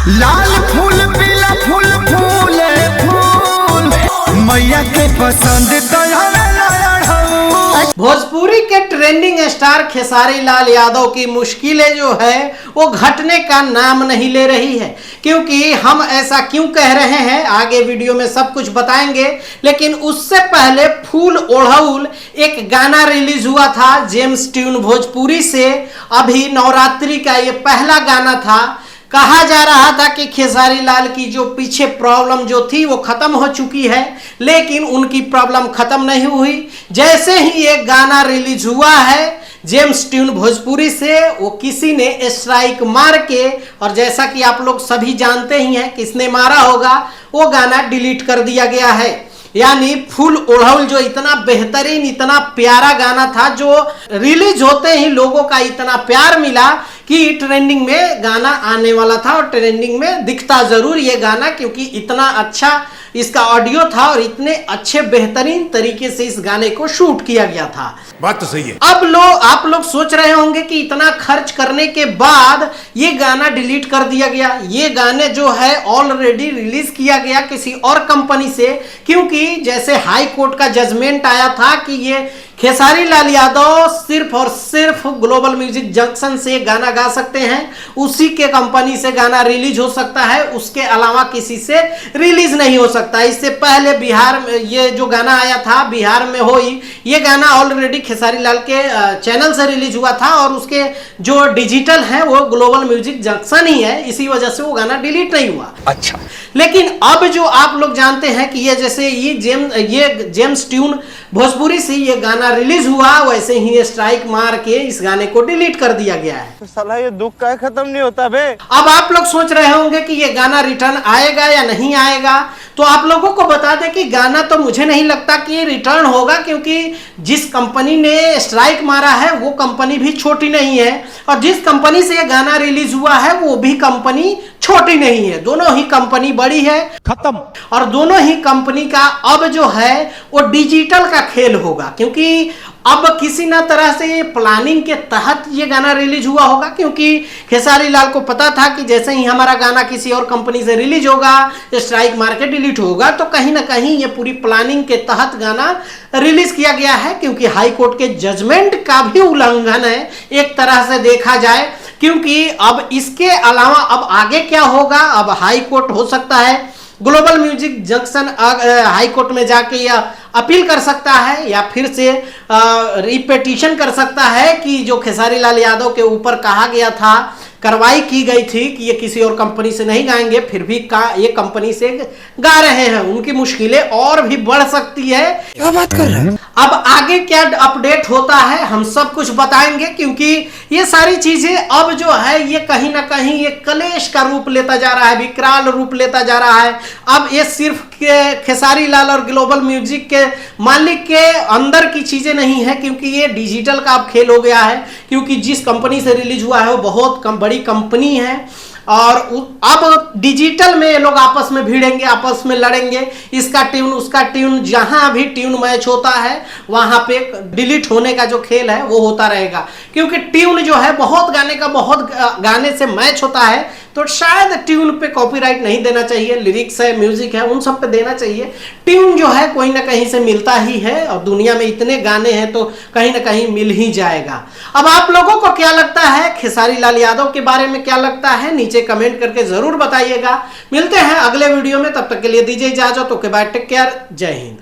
लाल फूल पीला फूल फूले फूल मैया के पसंद तो भोजपुरी के ट्रेंडिंग स्टार खेसारी लाल यादव की मुश्किलें जो है वो घटने का नाम नहीं ले रही है। क्योंकि हम ऐसा क्यों कह रहे हैं आगे वीडियो में सब कुछ बताएंगे, लेकिन उससे पहले फूल ओढ़ौल एक गाना रिलीज हुआ था जेम्स ट्यून भोजपुरी से। अभी नवरात्रि का ये पहला गाना था। कहा जा रहा था कि खेसारी लाल की जो पीछे प्रॉब्लम जो थी वो खत्म हो चुकी है, लेकिन उनकी प्रॉब्लम खत्म नहीं हुई। जैसे ही ये गाना रिलीज हुआ है जेम्स ट्यून भोजपुरी से, वो किसी ने स्ट्राइक मार के, और जैसा कि आप लोग सभी जानते ही हैं किसने मारा होगा, वो गाना डिलीट कर दिया गया है। यानी फूल ओढ़ौल जो इतना बेहतरीन इतना प्यारा गाना था, जो रिलीज होते ही लोगों का इतना प्यार मिला कि ट्रेंडिंग में गाना आने वाला था, और ट्रेंडिंग में दिखता जरूर ये गाना, क्योंकि इतना अच्छा इसका ऑडियो था और इतने अच्छे बेहतरीन तरीके से इस गाने को शूट किया गया था। बात तो सही है। अब आप लोग सोच रहे होंगे कि इतना खर्च करने के बाद ये गाना डिलीट कर दिया गया। ये गाने जो है ऑलरेडी रिलीज किया गया किसी और कंपनी से, क्योंकि जैसे हाई कोर्ट का जजमेंट आया था कि ये खेसारी लाल यादव सिर्फ और सिर्फ ग्लोबल म्यूजिक जंक्शन से गाना गा सकते हैं, उसी के कंपनी से गाना रिलीज हो सकता है, उसके अलावा किसी से रिलीज नहीं हो सकता। इससे पहले बिहार में ये जो गाना आया था बिहार में हो ही, ये गाना ऑलरेडी खेसारी लाल के चैनल से रिलीज हुआ था, और उसके जो डिजिटल है वो ग्लोबल म्यूजिक जंक्शन ही है, इसी वजह से वो गाना डिलीट नहीं हुआ। अच्छा, लेकिन अब जो आप लोग जानते हैं कि ये जैसे ये जेम्स ट्यून भोजपुरी से ये गाना रिलीज हुआ, वैसे ही स्ट्राइक मार के इस गाने को डिलीट कर दिया गया है। तो साला ये दुख का खत्म नहीं होता बे। अब आप लोग सोच रहे होंगे कि ये गाना रिटर्न आएगा या नहीं आएगा, तो आप लोगों को बता दें कि गाना तो मुझे नहीं लगता कि ये रिटर्न होगा, क्योंकि जिस कंपनी ने स्ट्राइक मारा है वो कंपनी भी छोटी नहीं है, और जिस कंपनी से ये गाना रिलीज हुआ है वो भी कंपनी छोटी नहीं है। दोनों ही कंपनी बड़ी है, खत्म। और दोनों ही कंपनी का अब जो है वो डिजिटल का खेल होगा, क्योंकि अब किसी ना तरह से ये प्लानिंग के तहत ये गाना रिलीज हुआ होगा, क्योंकि खेसारी लाल को पता था कि जैसे ही हमारा गाना किसी और कंपनी से रिलीज होगा, स्ट्राइक मार के डिलीट होगा, तो कहीं ना कहीं ये पूरी प्लानिंग के तहत गाना रिलीज किया गया है। क्योंकि हाई कोर्ट के जजमेंट का भी उल्लंघन है एक तरह से देखा जाए, क्योंकि अब इसके अलावा अब आगे क्या होगा, अब हाई कोर्ट हो सकता है global music junction high court में जाके या अपील कर सकता है, या फिर से रिपिटिशन कर सकता है कि जो खेसारी लाल यादव के ऊपर कहा गया था, कार्रवाई की गई थी कि ये किसी और कंपनी से नहीं गाएंगे, फिर भी ये कंपनी से गा रहे हैं, उनकी मुश्किलें और भी बढ़ सकती है। क्या बात कर रहे हैं? अब आगे क्या अपडेट होता है हम सब कुछ बताएंगे, क्योंकि ये सारी चीजें अब जो है ये कहीं ना कहीं ये कलेश का रूप लेता जा रहा है, विकराल रूप लेता जा रहा है। अब ये सिर्फ खेसारी लाल और ग्लोबल म्यूजिक के मालिक के अंदर की चीजें नहीं है, क्योंकि ये डिजिटल का अब खेल हो गया है। क्योंकि जिस कंपनी से रिलीज हुआ है वो बहुत बड़ी कंपनी है, और अब डिजिटल में ये लोग आपस में भिड़ेंगे, आपस में लड़ेंगे, इसका ट्यून उसका ट्यून, जहां भी ट्यून मैच होता है वहां पे डिलीट होने का जो खेल है वो होता रहेगा। क्योंकि ट्यून जो है बहुत गाने से मैच होता है, तो शायद ट्यून पे कॉपीराइट नहीं देना चाहिए, लिरिक्स है म्यूजिक है उन सब पे देना चाहिए। ट्यून जो है कोई ना कहीं से मिलता ही है, और दुनिया में इतने गाने हैं तो कहीं ना कहीं मिल ही जाएगा। अब आप लोगों को क्या लगता है, खेसारी लाल यादव के बारे में क्या लगता है, नीचे कमेंट करके जरूर बताइएगा। मिलते हैं अगले वीडियो में, तब तक के लिए दीजिए इजाजत। ओके बाय, टेक केयर, जय हिंद।